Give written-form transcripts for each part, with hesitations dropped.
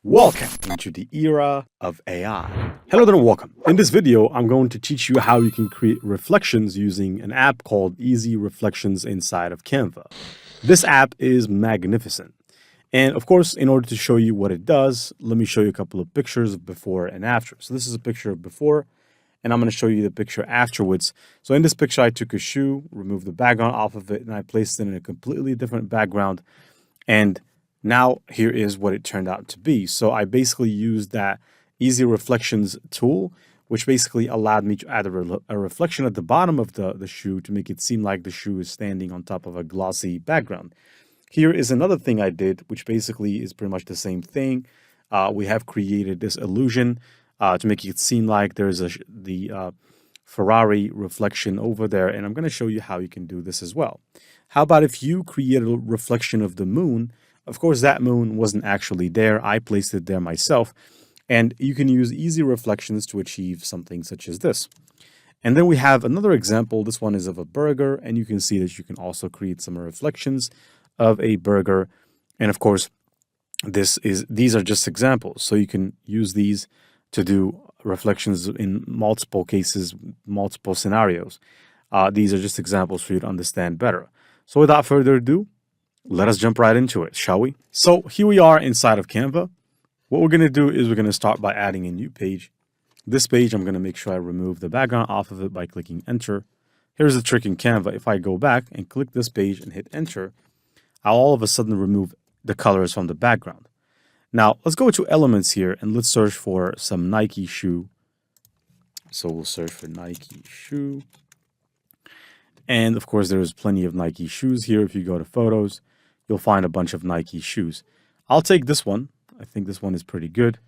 Welcome into the era of AI. Hello there and welcome. In this video, I'm going to teach you how you can create reflections using an app called Easy Reflections inside of Canva. This app is magnificent. And of course, in order to show you what it does, let me show you a couple of pictures of before and after. So this is a picture of before, and I'm going to show you the picture afterwards. So in this picture, I took a shoe, removed the background off of it, and I placed it in a completely different background. And now here is what it turned out to be. So I basically used that Easy Reflections tool, which basically allowed me to add a reflection at the bottom of the shoe to make it seem like the shoe is standing on top of a glossy background. Here is another thing I did, which basically is pretty much the same thing. We have created this illusion to make it seem like there's the Ferrari reflection over there, and I'm going to show you how you can do this as well. How about if you create a reflection of the moon? Of course, that moon wasn't actually there. I placed it there myself. And you can use Easy Reflections to achieve something such as this. And then we have another example. This one is of a burger, and you can see that you can also create some reflections of a burger. And of course, these are just examples. So you can use these to do reflections in multiple cases, multiple scenarios. These are just examples for you to understand better. So without further ado, let us jump right into it, shall we? So here we are inside of Canva. What we're going to do is we're going to start by adding a new page. This page, I'm going to make sure I remove the background off of it by clicking enter. Here's the trick in Canva. If I go back and click this page and hit enter, I'll all of a sudden remove the colors from the background. Now, let's go to elements here and let's search for some Nike shoe. So we'll search for Nike shoe. And of course, there's plenty of Nike shoes here. If you go to photos, you'll find a bunch of Nike shoes. I'll take this one. I think this one is pretty good.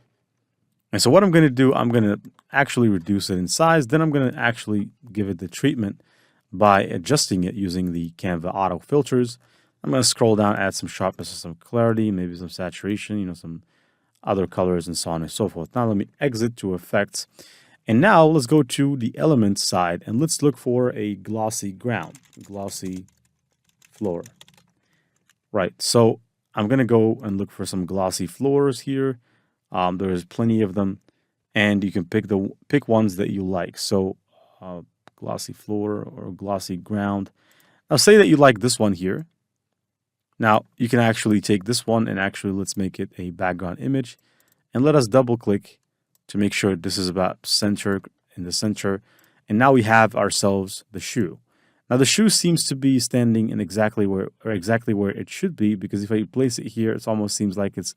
And so what I'm going to do, I'm going to actually reduce it in size. Then I'm going to actually give it the treatment by adjusting it using the Canva auto filters. I'm going to scroll down, add some sharpness and some clarity, maybe some saturation, some other colors and so on and so forth. Now let me exit to effects. And now let's go to the elements side and let's look for a glossy ground, glossy floor. Right, so I'm going to go and look for some glossy floors here. There's plenty of them, and you can pick ones that you like. So glossy floor or glossy ground. Now say that you like this one here. Now you can actually take this one and actually let's make it a background image, and let us double click to make sure this is about in the center. And now we have ourselves the shoe. Now the shoe seems to be standing in exactly where it should be, because if I place it here, it almost seems like it's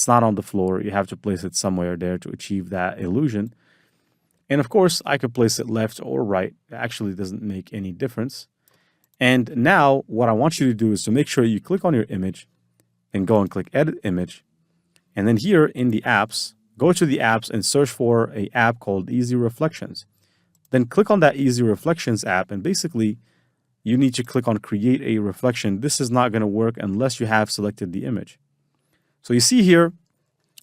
not on the floor. You have to place it somewhere there to achieve that illusion. And of course, I could place it left or right. It actually doesn't make any difference. And now what I want you to do is to make sure you click on your image and go and click Edit Image. And then here in the apps, go to the apps and search for an app called Easy Reflections. Then click on that Easy Reflections app, and basically you need to click on Create a Reflection. This is not going to work unless you have selected the image. So you see here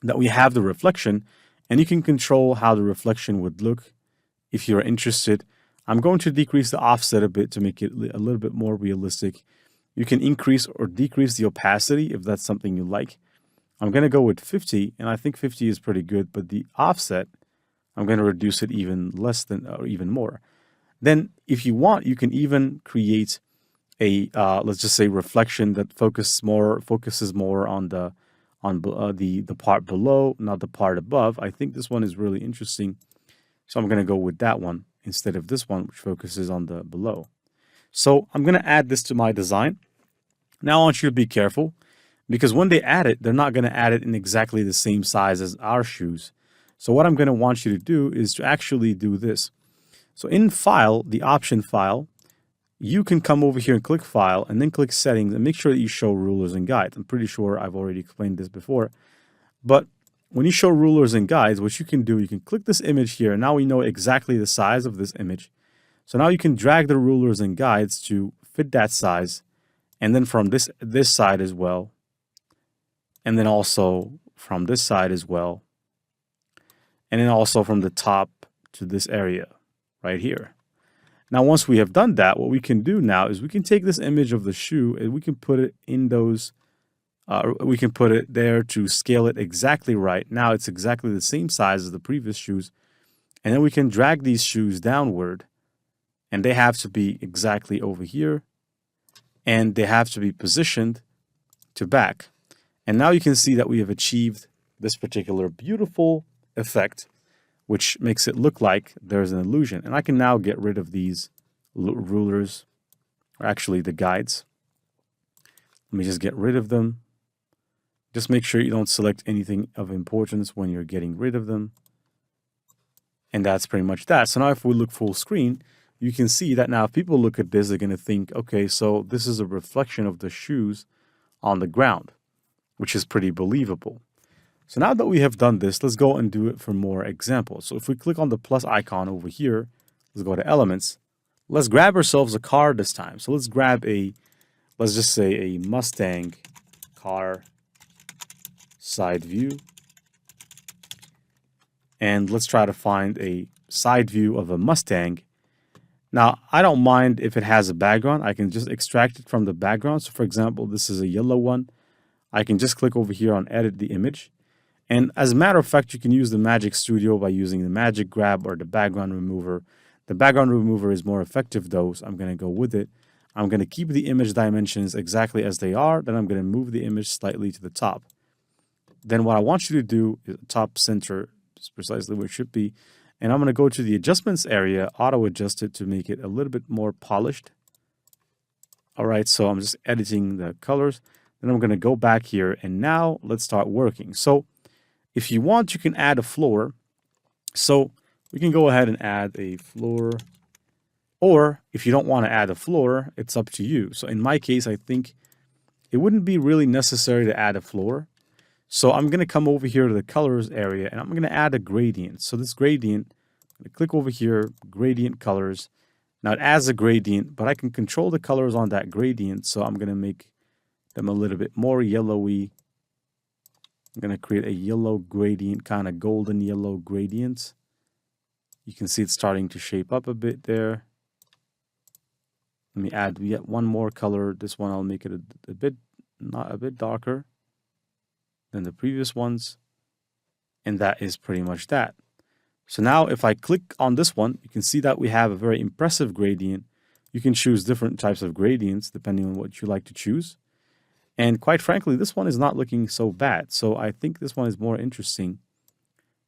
that we have the reflection, and you can control how the reflection would look if you're interested. I'm going to decrease the offset a bit to make it a little bit more realistic. You can increase or decrease the opacity if that's something you like. I'm going to go with 50, and I think 50 is pretty good, but the offset, I'm going to reduce it even less than, or even more. Then if you want, you can even create a, let's just say reflection that focuses more on the part below, not the part above. I think this one is really interesting. So I'm going to go with that one instead of this one, which focuses on the below. So I'm going to add this to my design. Now I want you to be careful, because when they add it, they're not going to add it in exactly the same size as our shoes. So what I'm going to want you to do is to actually do this. So in File, the Option file, you can come over here and click File and then click Settings and make sure that you show rulers and guides. I'm pretty sure I've already explained this before. But when you show rulers and guides, what you can do, you can click this image here. Now we know exactly the size of this image. So now you can drag the rulers and guides to fit that size. And then from this side as well. And then also from this side as well. And then also from the top to this area right here. Now, once we have done that, what we can do now is we can take this image of the shoe and we can put it in those We can put it there to scale it exactly right. Now it's exactly the same size as the previous shoes. And then we can drag these shoes downward, and they have to be exactly over here, and they have to be positioned to back. And now you can see that we have achieved this particular beautiful effect, which makes it look like there's an illusion. And I can now get rid of these rulers, or actually the guides. Let me just get rid of them. Just make sure you don't select anything of importance when you're getting rid of them. And that's pretty much that. So now if we look full screen, you can see that now if people look at this, they're going to think, okay, so this is a reflection of the shoes on the ground, which is pretty believable. So now that we have done this, let's go and do it for more examples. So if we click on the plus icon over here, let's go to elements. Let's grab ourselves a car this time. So let's grab let's just say a Mustang car side view. And let's try to find a side view of a Mustang. Now, I don't mind if it has a background. I can just extract it from the background. So for example, this is a yellow one. I can just click over here on edit the image. And as a matter of fact, you can use the Magic Studio by using the Magic Grab or the background remover. The background remover is more effective though, so I'm going to go with it. I'm going to keep the image dimensions exactly as they are. Then I'm going to move the image slightly to the top. Then what I want you to do is top center, is precisely where it should be. And I'm going to go to the adjustments area, auto adjust it to make it a little bit more polished. All right, so I'm just editing the colors. Then I'm going to go back here and now let's start working. So if you want, you can add a floor. So we can go ahead and add a floor. Or if you don't want to add a floor, it's up to you. So in my case, I think it wouldn't be really necessary to add a floor. So I'm going to come over here to the colors area and I'm going to add a gradient. So this gradient, I'm going to click over here, gradient colors. Now it adds a gradient, but I can control the colors on that gradient. So I'm going to make them a little bit more yellowy. I'm going to create a yellow gradient, kind of golden yellow gradient. You can see it's starting to shape up a bit there. Let me add yet one more color. This one I'll make it a bit darker than the previous ones. And that is pretty much that. So now if I click on this one, you can see that we have a very impressive gradient. You can choose different types of gradients depending on what you like to choose. And quite frankly, this one is not looking so bad. So I think this one is more interesting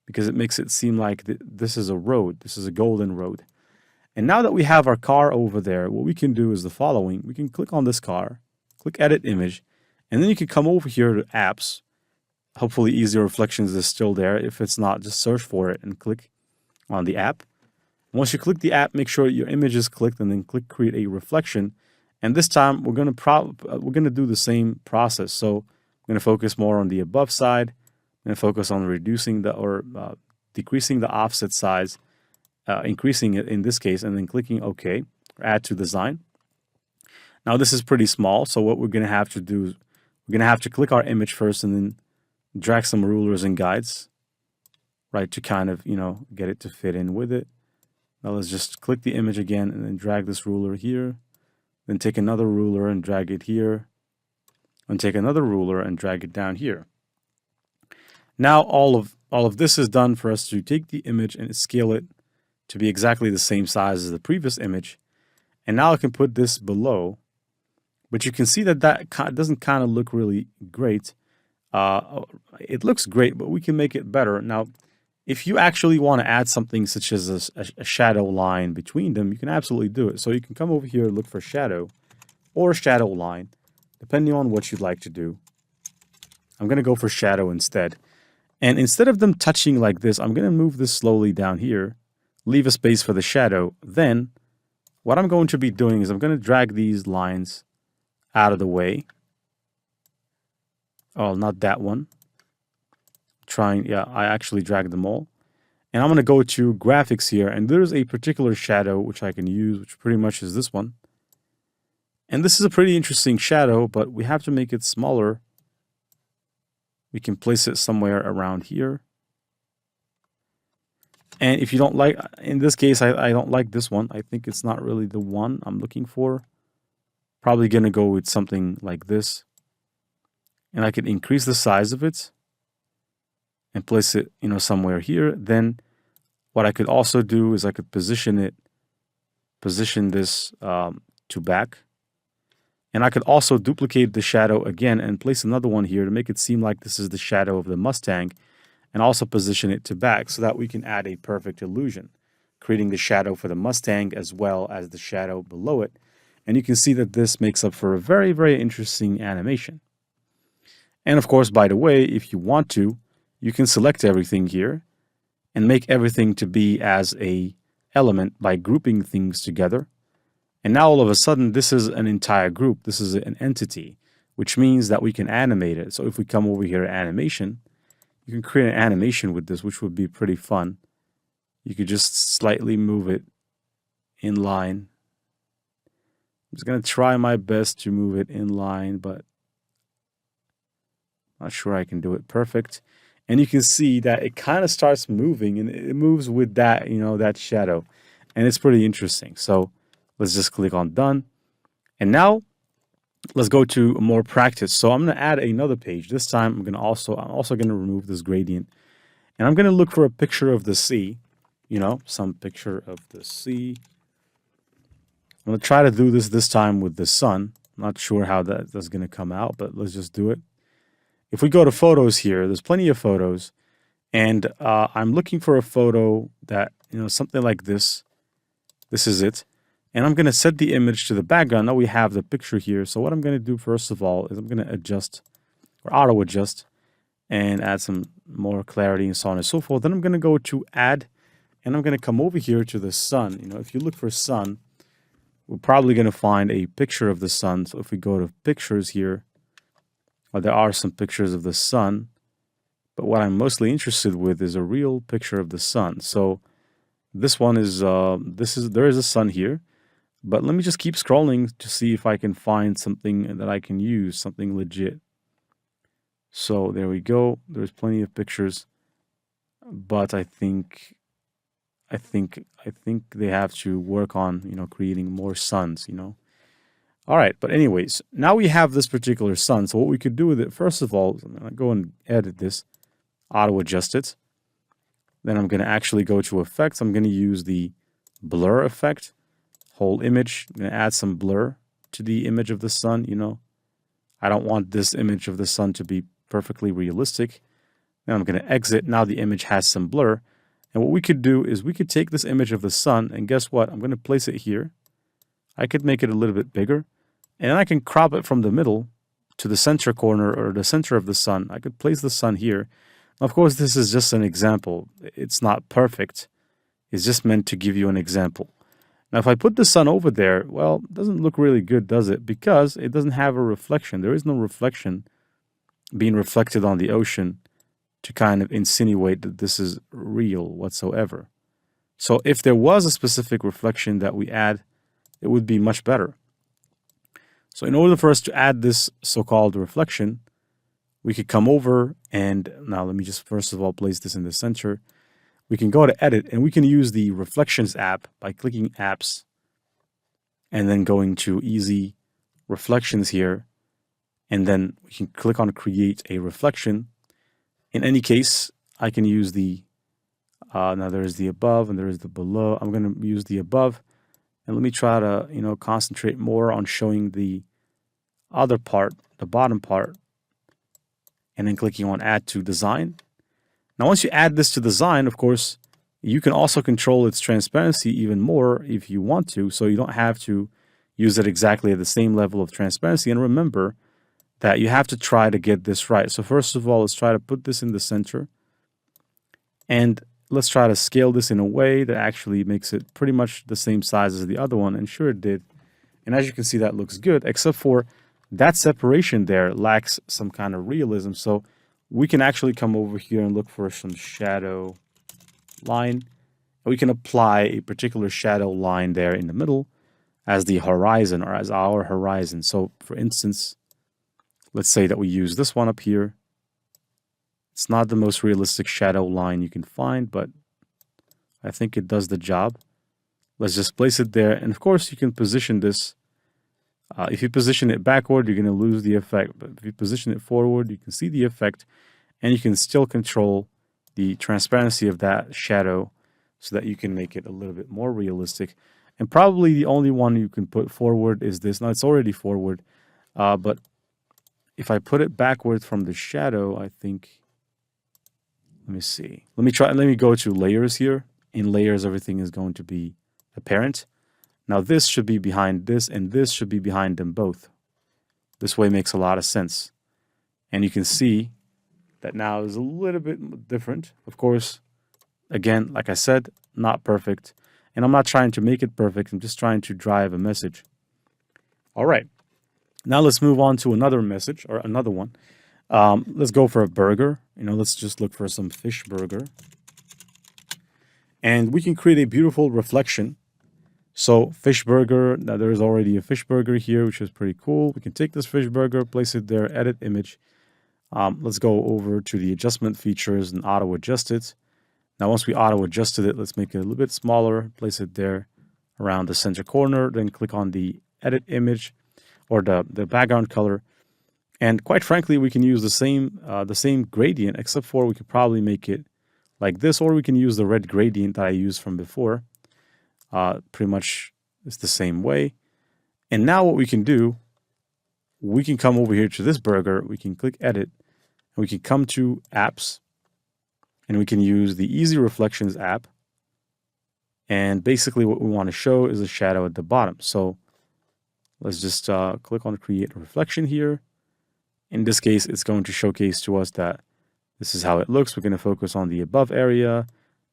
because it makes it seem like this is a road. This is a golden road. And now that we have our car over there, what we can do is the following. We can click on this car, click edit image, and then you can come over here to apps. Hopefully Easy Reflections is still there. If it's not, just search for it and click on the app. Once you click the app, make sure your image is clicked and then click create a reflection. And this time we're going to do the same process. So I'm going to focus more on the above side. I'm going to focus on reducing decreasing the offset size, increasing it in this case, and then clicking OK, or add to design. Now this is pretty small. So what we're going to have to do is we're going to have to click our image first and then drag some rulers and guides, right, to kind of, get it to fit in with it. Now let's just click the image again and then drag this ruler here. Then take another ruler and drag it here. And take another ruler and drag it down here. Now all of this is done for us to take the image and scale it to be exactly the same size as the previous image. And now I can put this below. But you can see that doesn't kind of look really great. It looks great, but we can make it better. Now, if you actually want to add something such as a shadow line between them, you can absolutely do it. So you can come over here, look for shadow or shadow line, depending on what you'd like to do. I'm going to go for shadow instead. And instead of them touching like this, I'm going to move this slowly down here, leave a space for the shadow. Then what I'm going to be doing is I'm going to drag these lines out of the way. Oh, not that one. I actually dragged them all. And I'm going to go to graphics here, and there's a particular shadow which I can use, which pretty much is this one. And this is a pretty interesting shadow, but we have to make it smaller. We can place it somewhere around here. And if you don't like, in this case, I don't like this one. I think it's not really the one I'm looking for. Probably going to go with something like this. and I could increase the size of it and place it, somewhere here. Then what I could also do is I could position this to back. And I could also duplicate the shadow again and place another one here to make it seem like this is the shadow of the Mustang, and also position it to back so that we can add a perfect illusion, creating the shadow for the Mustang as well as the shadow below it. And you can see that this makes up for a very, very interesting animation. And of course, by the way, if you want to, you can select everything here and make everything to be as a element by grouping things together. And now all of a sudden, this is an entire group. This is an entity, which means that we can animate it. So if we come over here to animation, you can create an animation with this, which would be pretty fun. You could just slightly move it in line. I'm just going to try my best to move it in line, but not sure I can do it perfect. And you can see that it kind of starts moving, and it moves with that, that shadow. And it's pretty interesting. So let's just click on done. And now let's go to more practice. So I'm going to add another page. This time I'm also going to remove this gradient. And I'm going to look for a picture of the sea, some picture of the sea. I'm going to try to do this time with the sun. I'm not sure how that's going to come out, but let's just do it. If we go to photos here, there's plenty of photos. And I'm looking for a photo that, something like this. This is it. And I'm going to set the image to the background. Now we have the picture here. So what I'm going to do first of all is I'm going to adjust or auto adjust and add some more clarity and so on and so forth. Then I'm going to go to add, and I'm going to come over here to the sun. If you look for sun, we're probably going to find a picture of the sun. So if we go to pictures here, there are some pictures of the sun. But what I'm mostly interested with is a real picture of the sun. So this one is, there is a sun here. But let me just keep scrolling to see if I can find something that I can use, something legit. So there we go. There's plenty of pictures, but I think they have to work on, creating more suns, All right, but anyways, now we have this particular sun. So what we could do with it, first of all, I'm going to go and edit this, auto adjust it. Then I'm going to actually go to effects. I'm going to use the blur effect. Whole image. I'm going to add some blur to the image of the sun. I don't want this image of the sun to be perfectly realistic. Then I'm going to exit. Now the image has some blur. And what we could do is we could take this image of the sun, and guess what? I'm going to place it here. I could make it a little bit bigger, and I can crop it from the middle to the center corner or the center of the sun. I could place the sun here. Of course, this is just an example. It's not perfect. It's just meant to give you an example. Now, if I put the sun over there, well, it doesn't look really good, does it? Because it doesn't have a reflection. There is no reflection being reflected on the ocean to kind of insinuate that this is real whatsoever. So if there was a specific reflection that we add, it would be much better. So in order for us to add this so-called reflection, we could come over and now let me just first of all place this in the center. We can go to edit, and we can use the reflections app by clicking apps and then going to easy reflections here. And then we can click on create a reflection. In any case, I can use the, now there's the above and there is the below. I'm going to use the above, and let me try to, concentrate more on showing the other part, the bottom part, and then clicking on add to design. Now, once you add this to design, of course, you can also control its transparency even more if you want to. So you don't have to use it exactly at the same level of transparency. And remember that you have to try to get this right. So first of all, let's try to put this in the center. And let's try to scale this in a way that actually makes it pretty much the same size as the other one. And sure it did. And as you can see, that looks good, except for that separation there lacks some kind of realism. So we can actually come over here and look for some shadow line. We can apply a particular shadow line there in the middle as the horizon or as our horizon. So for instance, let's say that we use this one up here. It's not the most realistic shadow line you can find, but I think it does the job. Let's just place it there. And of course, you can position this If you position it backward, you're going to lose the effect. But if you position it forward, you can see the effect, and you can still control the transparency of that shadow so that you can make it a little bit more realistic. And probably the only one you can put forward is this. Now, it's already forward, but if I put it backward from the shadow, I think, let me see. Let me go to layers here. In layers, everything is going to be apparent. Now, this should be behind this, and this should be behind them both. This way makes a lot of sense. And you can see that now is a little bit different. Of course, again, like I said, not perfect. And I'm not trying to make it perfect. I'm just trying to drive a message. All right. Now let's move on to another message, or another one. Let's go for a burger. Let's just look for some fish burger. And we can create a beautiful reflection. So fish burger, now there's already a fish burger here, which is pretty cool. We can take this fish burger, place it there, edit image. Let's go over to the adjustment features and auto adjust it. Now, once we auto adjusted it, let's make it a little bit smaller, place it there around the center corner, then click on the edit image or the background color. And quite frankly, we can use the same gradient, except for we could probably make it like this, or we can use the red gradient that I used from before. Pretty much it's the same way. And now what we can do, we can come over here to this burger, we can click edit, and we can come to apps, and we can use the Easy Reflections app. And basically what we want to show is a shadow at the bottom. So let's just click on create a reflection here. In this case, it's going to showcase to us that this is how it looks. We're going to focus on the above area,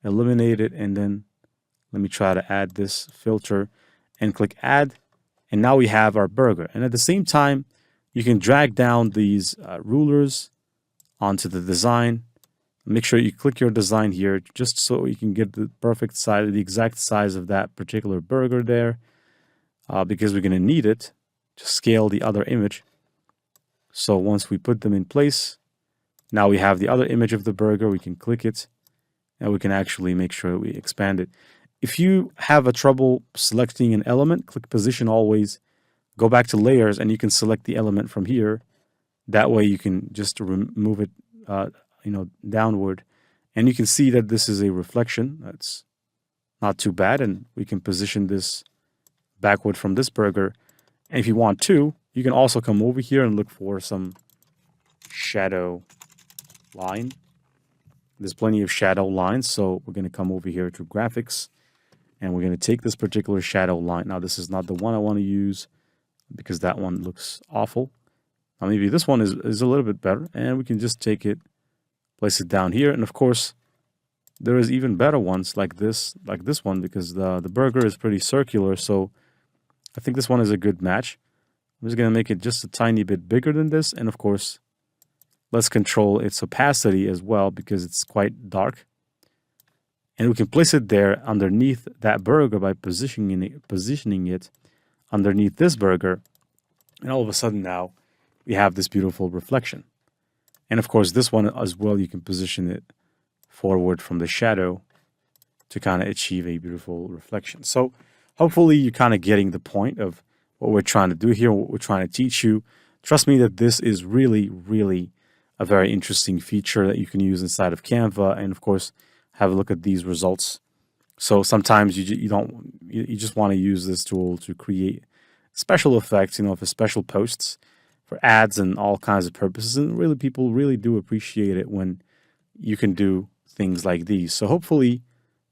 eliminate it, and then let me try to add this filter and click add. And now we have our burger. And at the same time, you can drag down these rulers onto the design. Make sure you click your design here just so you can get the perfect size, the exact size of that particular burger there, because we're going to need it to scale the other image. So once we put them in place, now we have the other image of the burger. We can click it, and we can actually make sure we expand it. If you have a trouble selecting an element, click position always, go back to layers, and you can select the element from here. That way you can just remove it downward, and you can see that this is a reflection. That's not too bad, and we can position this backward from this burger. And if you want to, you can also come over here and look for some shadow line. There's plenty of shadow lines, so we're going to come over here to graphics, and we're going to take this particular shadow line. Now, this is not the one I want to use because that one looks awful. Now, maybe this one is a little bit better, and we can just take it, place it down here. And of course, there is even better ones like this one, because the burger is pretty circular. So I think this one is a good match. I'm just going to make it just a tiny bit bigger than this. And of course, let's control its opacity as well, because it's quite dark. And we can place it there underneath that burger by positioning it underneath this burger. And all of a sudden now we have this beautiful reflection. And of course, this one as well, you can position it forward from the shadow to kind of achieve a beautiful reflection. So hopefully you're kind of getting the point of what we're trying to do here, what we're trying to teach you. Trust me that this is really, really a very interesting feature that you can use inside of Canva. And of course, have a look at these results. So sometimes you just want to use this tool to create special effects, for special posts, for ads and all kinds of purposes. And really, people really do appreciate it when you can do things like these. So hopefully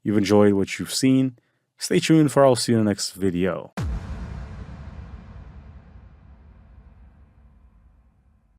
you've enjoyed what you've seen. Stay tuned for I'll see you in the next video.